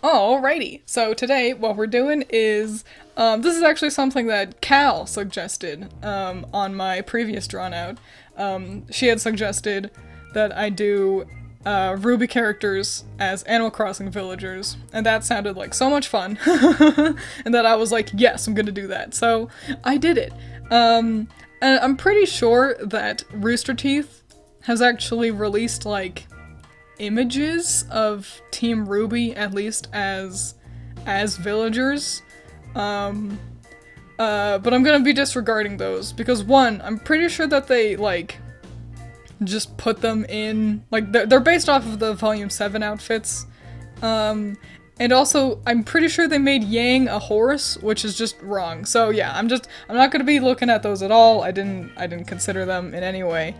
Alrighty, so today what we're doing is, this is actually something that Cal suggested on my previous drawn out. She had suggested that I do RWBY characters as Animal Crossing villagers, and that sounded like so much fun, and that I was like, yes, I'm gonna do that. So I did it. And I'm pretty sure that Rooster Teeth has actually released like images of Team RWBY, at least as villagers. But I'm gonna be disregarding those because one, I'm pretty sure that they like just put them in like they're based off of the Volume 7 outfits. And also, I'm pretty sure they made Yang a horse, which is just wrong. So yeah, I'm not gonna be looking at those at all. I didn't consider them in any way.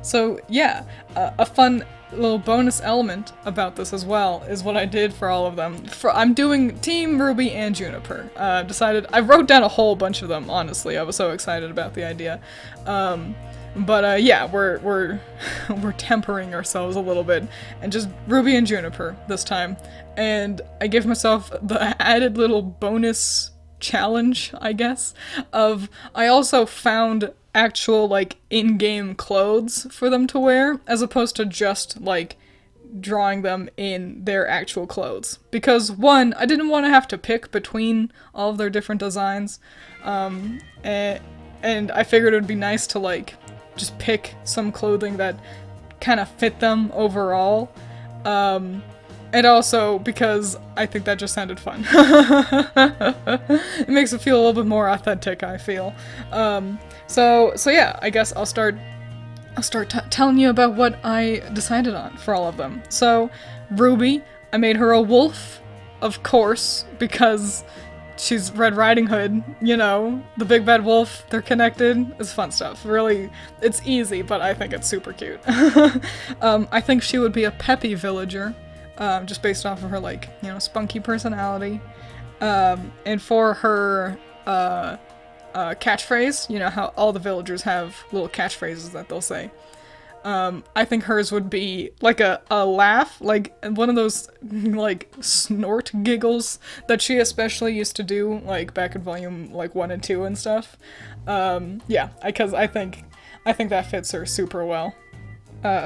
So yeah, a fun little bonus element about this as well is what I did for all of them. I'm doing Team RWBY and Juniper. I wrote down a whole bunch of them, honestly. I was so excited about the idea. But yeah, we're tempering ourselves a little bit and just RWBY and Juniper this time. And I give myself the added little bonus challenge, I guess, of I also found actual like in-game clothes for them to wear as opposed to just like drawing them in their actual clothes. Because one, I didn't want to have to pick between all of their different designs. And I figured it would be nice to like just pick some clothing that kind of fit them overall. And also because I think that just sounded fun. It makes it feel a little bit more authentic, I feel. So yeah, I guess I'll start telling you about what I decided on for all of them. So, RWBY, I made her a wolf, of course, because she's Red Riding Hood, you know, the big bad wolf, they're connected. It's fun stuff. Really, it's easy, but I think it's super cute. I think she would be a peppy villager, just based off of her, like, you know, spunky personality. And for her, catchphrase, you know how all the villagers have little catchphrases that they'll say. I think hers would be like a laugh, like one of those like snort giggles that she especially used to do like back in volume like 1 and 2 and stuff. Yeah, because I think that fits her super well.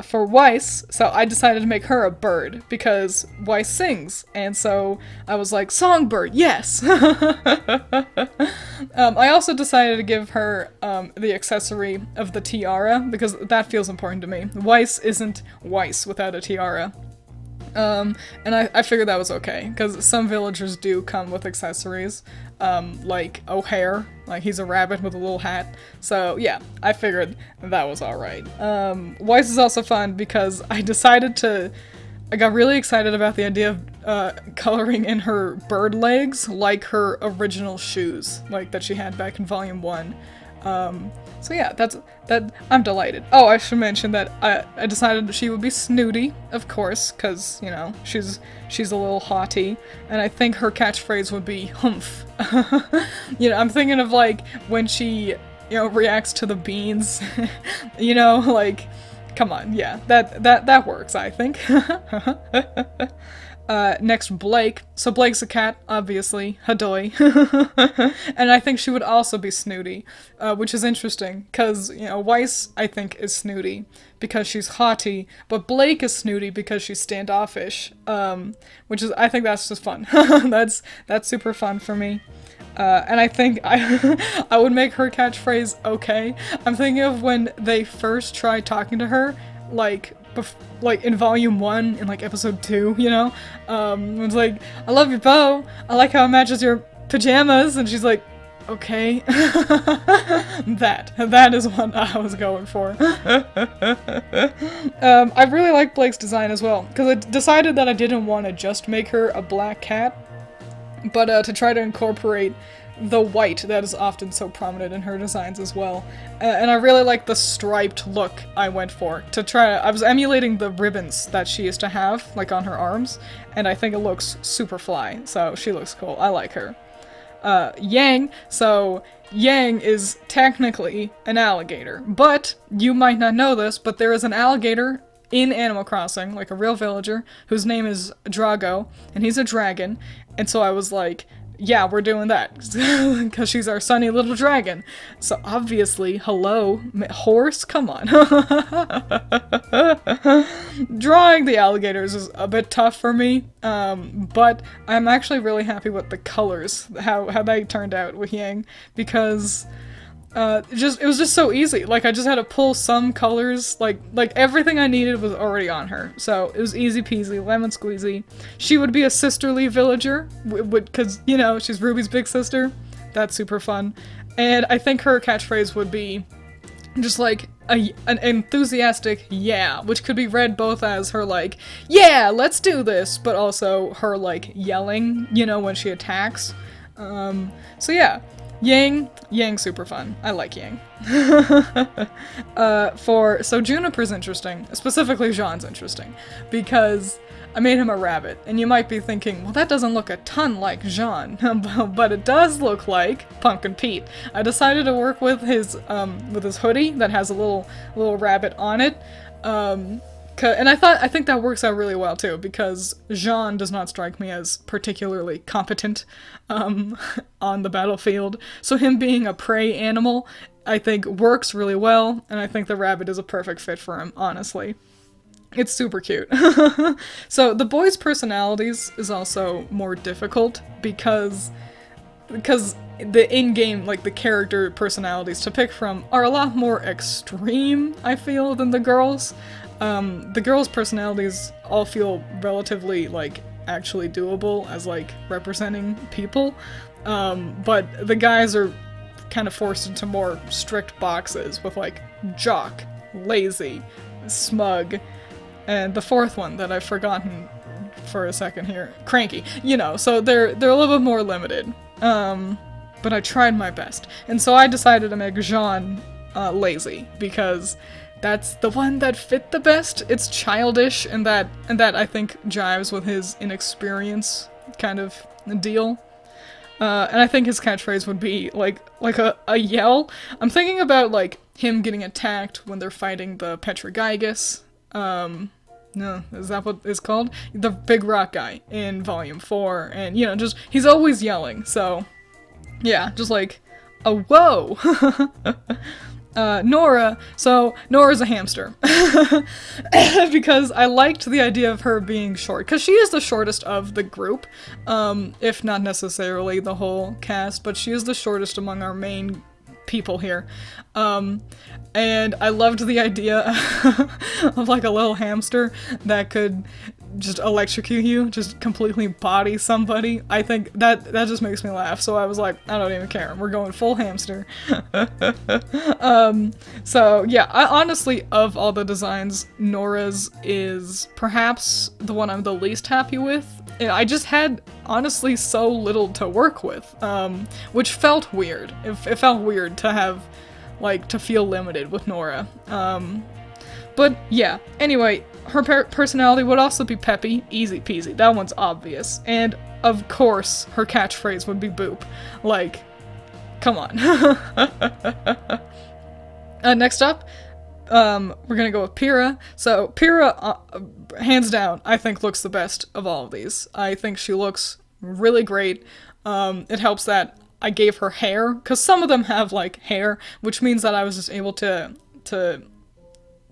For Weiss, so I decided to make her a bird because Weiss sings, and so I was like, songbird, yes! I also decided to give her the accessory of the tiara because that feels important to me. Weiss isn't Weiss without a tiara. And I figured that was okay, because some villagers do come with accessories, like O'Hare, like he's a rabbit with a little hat, so yeah, I figured that was alright. Weiss is also fun because I got really excited about the idea of coloring in her bird legs like her original shoes, like that she had back in volume 1. So yeah, I'm delighted. Oh, I should mention that I decided that she would be snooty, of course, because, you know, she's a little haughty, and I think her catchphrase would be humph. You know, I'm thinking of, like, when she, you know, reacts to the beans, you know, like, come on, yeah, that works, I think. Next, Blake. So Blake's a cat, obviously. Hadoy. And I think she would also be snooty, which is interesting, because, you know, Weiss, I think, is snooty because she's haughty, but Blake is snooty because she's standoffish, which is, I think that's just fun. That's super fun for me. And I think I would make her catchphrase okay. I'm thinking of when they first tried talking to her, like in volume 1, in like episode 2, you know? It's like, I love your bow, I like how it matches your pajamas, and she's like, okay. That is what I was going for. I really like Blake's design as well, because I decided that I didn't want to just make her a black cat, but to try to incorporate the white that is often so prominent in her designs as well. And I really like the striped look I went for. I was emulating the ribbons that she used to have, like on her arms, and I think it looks super fly, so she looks cool. I like her. Yang, so Yang is technically an alligator, but you might not know this, but there is an alligator in Animal Crossing, like a real villager, whose name is Drago, and he's a dragon, and so I was like, yeah, we're doing that, because she's our sunny little dragon. So obviously, hello, horse, come on. Drawing the alligators is a bit tough for me, but I'm actually really happy with the colors, how they turned out with Yang, because it was just so easy. Like, I just had to pull some colors, like everything I needed was already on her. So it was easy peasy, lemon squeezy. She would be a sisterly villager, because, you know, she's Ruby's big sister. That's super fun. And I think her catchphrase would be just like an enthusiastic yeah, which could be read both as her like, yeah, let's do this, but also her like yelling, you know, when she attacks. So yeah. Yang super fun. I like Yang. So Juniper's interesting. Specifically, Jean's interesting. Because I made him a rabbit. And you might be thinking, well, that doesn't look a ton like Jean. But it does look like Pumpkin Pete. I decided to work with his hoodie that has a little rabbit on it. And I think that works out really well too, because Jean does not strike me as particularly competent on the battlefield. So him being a prey animal, I think works really well, and I think the rabbit is a perfect fit for him, honestly. It's super cute. So the boys' personalities is also more difficult because the in-game, like the character personalities to pick from are a lot more extreme, I feel, than the girls'. The girls' personalities all feel relatively, like, actually doable as, like, representing people, but the guys are kind of forced into more strict boxes with, like, jock, lazy, smug, and the fourth one that I've forgotten for a second here, cranky, you know, so they're a little bit more limited, but I tried my best, and so I decided to make Jean lazy, because that's the one that fit the best. It's childish, and that I think jives with his inexperience kind of deal. And I think his catchphrase would be like a yell. I'm thinking about like him getting attacked when they're fighting the Petroglyphus. No, is that what it's called? The big rock guy in Volume 4, and you know, just he's always yelling. So yeah, just like a whoa. Nora. So, Nora's a hamster. Because I liked the idea of her being short. Because she is the shortest of the group. If not necessarily the whole cast. But she is the shortest among our main people here. And I loved the idea of like a little hamster that could just electrocute you, just completely body somebody. I think that just makes me laugh, so I was like, I don't even care, we're going full hamster. So yeah, I honestly, of all the designs, Nora's is perhaps the one I'm the least happy with. I just had, honestly, so little to work with, which felt weird. It felt weird to have, like, to feel limited with Nora. But yeah, anyway, her personality would also be peppy, easy peasy, that one's obvious. And, of course, her catchphrase would be boop. Like, come on. Next up, we're gonna go with Pyrrha. So, Pyrrha, hands down, I think looks the best of all of these. I think she looks really great. It helps that I gave her hair, because some of them have, like, hair, which means that I was just able to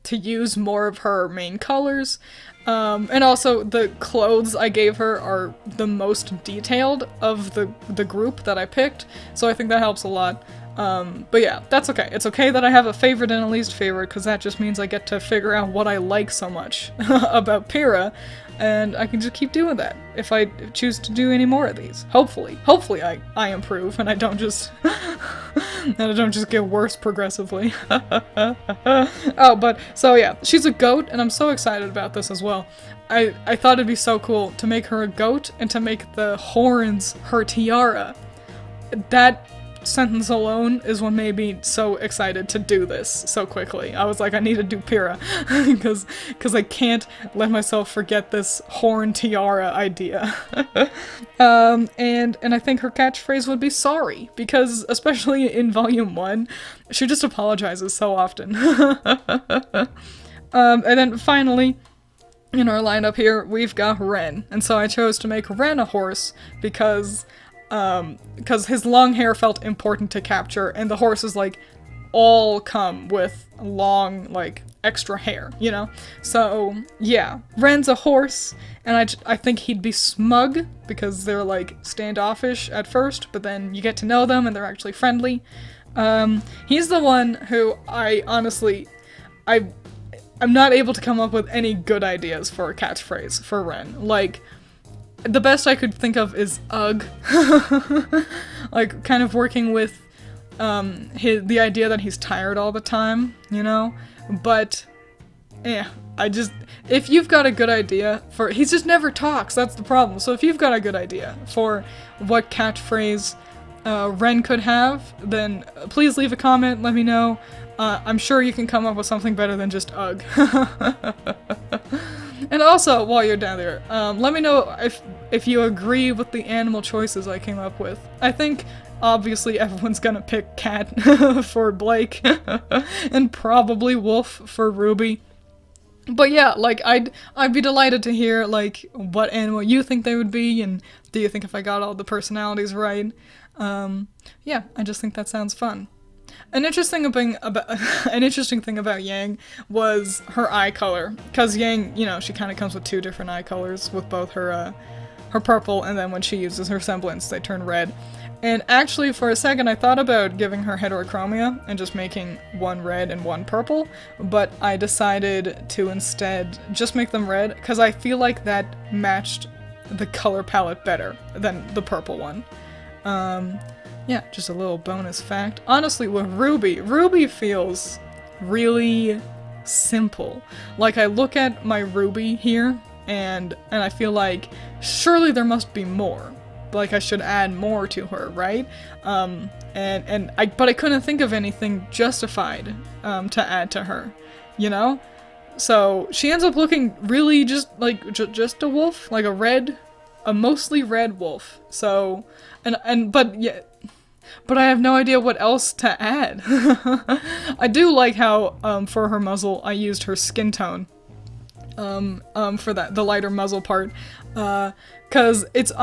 use more of her main colors. And also, the clothes I gave her are the most detailed of the group that I picked, so I think that helps a lot. But yeah, that's okay. It's okay that I have a favorite and a least favorite, because that just means I get to figure out what I like so much about Pyrrha, and I can just keep doing that if I choose to do any more of these. Hopefully I improve and I don't just get worse progressively. Oh, but so yeah, she's a goat, and I'm so excited about this as well. I thought it'd be so cool to make her a goat and to make the horns her tiara. That sentence alone is what made me so excited to do this so quickly. I was like, I need to do Pyrrha, because I can't let myself forget this horn tiara idea. And I think her catchphrase would be sorry, because especially in Volume 1, she just apologizes so often. And then finally, in our lineup here, we've got Ren. And so I chose to make Ren a horse because his long hair felt important to capture, and the horses, like, all come with long, like, extra hair, you know? So, yeah, Ren's a horse, and I think he'd be smug, because they're, like, standoffish at first, but then you get to know them, and they're actually friendly. He's the one who I'm not able to come up with any good ideas for a catchphrase for Ren. Like, the best I could think of is ugh. Like, kind of working with the idea that he's tired all the time, you know? But, if you've got a good idea he just never talks, that's the problem. So if you've got a good idea for what catchphrase Ren could have, then please leave a comment, let me know. I'm sure you can come up with something better than just ugh. And also, while you're down there, let me know if you agree with the animal choices I came up with. I think, obviously, everyone's gonna pick cat for Blake, and probably wolf for Ruby. But yeah, like, I'd be delighted to hear, like, what animal you think they would be, and do you think if I got all the personalities right? Yeah, I just think that sounds fun. An interesting thing about Yang was her eye color, because Yang, you know, she kind of comes with two different eye colors, with both her purple, and then when she uses her semblance, they turn red. And actually, for a second, I thought about giving her heterochromia and just making one red and one purple, but I decided to instead just make them red, because I feel like that matched the color palette better than the purple one. Yeah, just a little bonus fact. Honestly, with Ruby feels really simple. Like, I look at my Ruby here, and I feel like, surely there must be more. Like, I should add more to her, right? But I couldn't think of anything justified to add to her, you know? So, she ends up looking really just a wolf, like a mostly red wolf. So, but I have no idea what else to add. I do like how, for her muzzle, I used her skin tone, for the lighter muzzle part, cause it's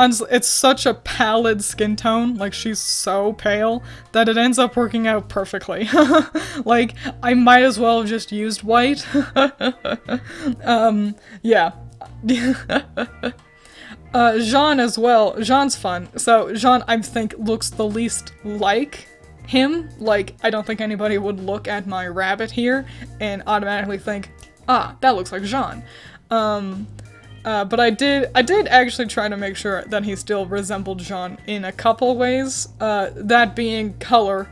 such a pallid skin tone, like, she's so pale, that it ends up working out perfectly. Like, I might as well have just used white. Yeah. Jean as well. Jean's fun. So, Jean, I think, looks the least like him. Like, I don't think anybody would look at my rabbit here and automatically think, ah, that looks like Jean. But I did actually try to make sure that he still resembled Jean in a couple ways. That being color.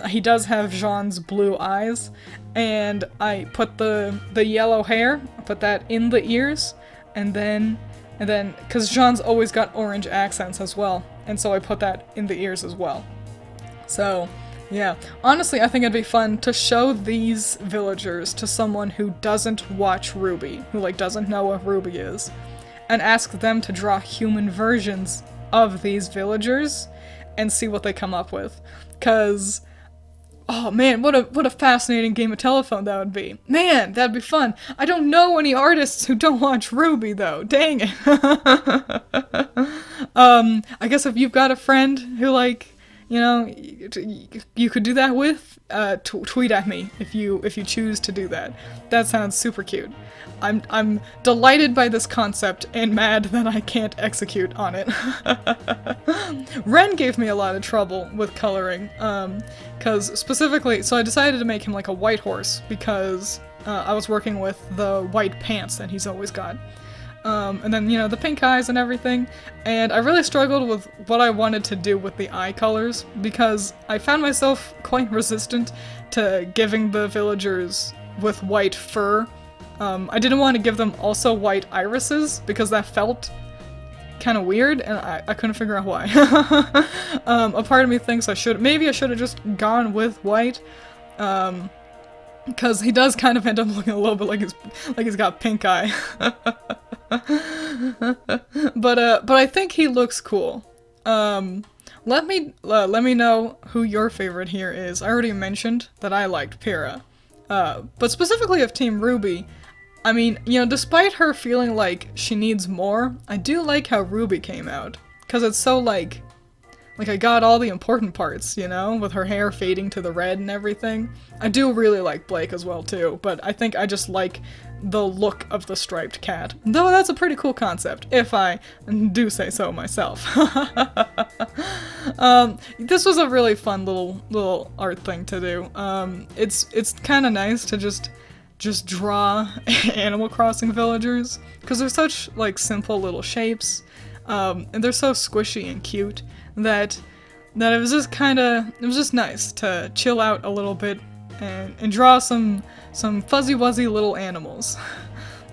He does have Jean's blue eyes, and I put the yellow hair, I put that in the ears, and then, because Jean's always got orange accents as well, and so I put that in the ears as well. So, yeah. Honestly, I think it'd be fun to show these villagers to someone who doesn't watch RWBY, who, like, doesn't know what RWBY is, and ask them to draw human versions of these villagers and see what they come up with. 'Cause, oh man, what a fascinating game of telephone that would be. Man, that'd be fun. I don't know any artists who don't watch RWBY, though. Dang it. I guess if you've got a friend who, like, you know, you could do that with, tweet at me if you choose to do that. That sounds super cute. I'm delighted by this concept and mad that I can't execute on it. Ren gave me a lot of trouble with coloring, cause specifically, so I decided to make him like a white horse because I was working with the white pants that he's always got. And then, you know, the pink eyes and everything, and I really struggled with what I wanted to do with the eye colors, because I found myself quite resistant to giving the villagers with white fur. I didn't want to give them also white irises, because that felt kind of weird, and I couldn't figure out why. A part of me thinks maybe I should have just gone with white, because he does kind of end up looking a little bit like he's got pink eye. But I think he looks cool. Let me know who your favorite here is. I already mentioned that I liked Pyrrha. But specifically of Team RWBY, I mean, you know, despite her feeling like she needs more, I do like how RWBY came out. Because it's so, like, I got all the important parts, you know, with her hair fading to the red and everything. I do really like Blake as well, too, but I think I just like the look of the striped cat. Though that's a pretty cool concept, if I do say so myself. This was a really fun little art thing to do. It's kind of nice to just draw Animal Crossing villagers, because they're such, like, simple little shapes, and they're so squishy and cute that it was just nice to chill out a little bit and draw some fuzzy wuzzy little animals.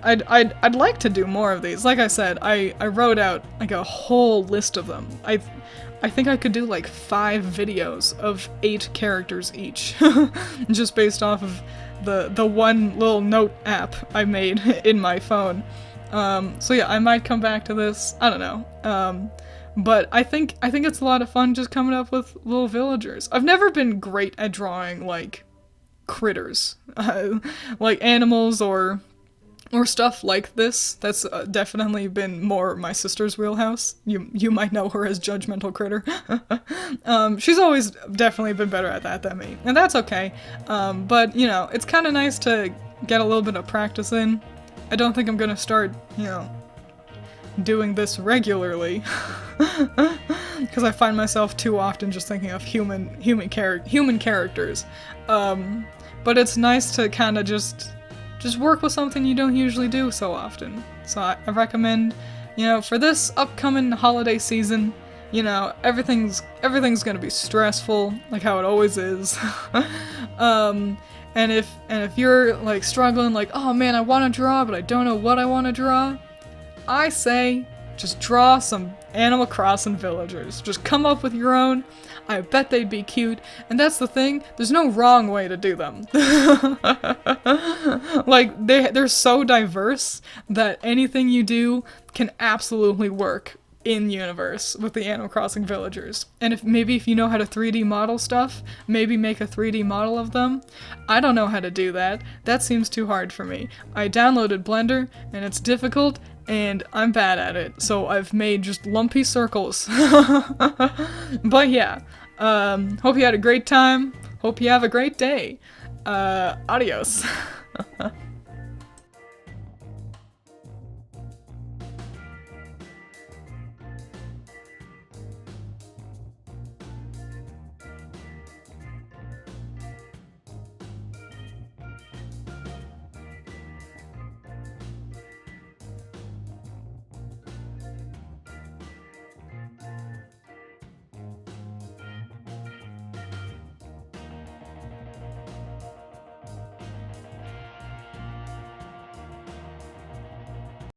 I'd like to do more of these. Like I said, I wrote out like a whole list of them. I think I could do like 5 videos of 8 characters each, just based off of the one little note app I made in my phone. So yeah, I might come back to this. I don't know. But I think it's a lot of fun just coming up with little villagers. I've never been great at drawing like critters, like animals or stuff like this. That's definitely been more my sister's wheelhouse. You might know her as Judgmental Critter. She's always definitely been better at that than me, and that's okay. But you know, it's kind of nice to get a little bit of practice in. I don't think I'm gonna start, you know, doing this regularly, because I find myself too often just thinking of human characters. But it's nice to kind of just work with something you don't usually do so often. So I recommend, you know, for this upcoming holiday season, you know, everything's gonna be stressful, like how it always is. And if you're like struggling, like, oh man, I want to draw, but I don't know what I want to draw, I say just draw some Animal Crossing villagers. Just come up with your own. I bet they'd be cute. And that's the thing, there's no wrong way to do them. Like, they're so diverse that anything you do can absolutely work in universe with the Animal Crossing villagers. And if you know how to 3D model stuff, maybe make a 3D model of them. I don't know how to do that. That seems too hard for me. I downloaded Blender and it's difficult and I'm bad at it, so I've made just lumpy circles. But yeah, hope you had a great time. Hope you have a great day. Adios.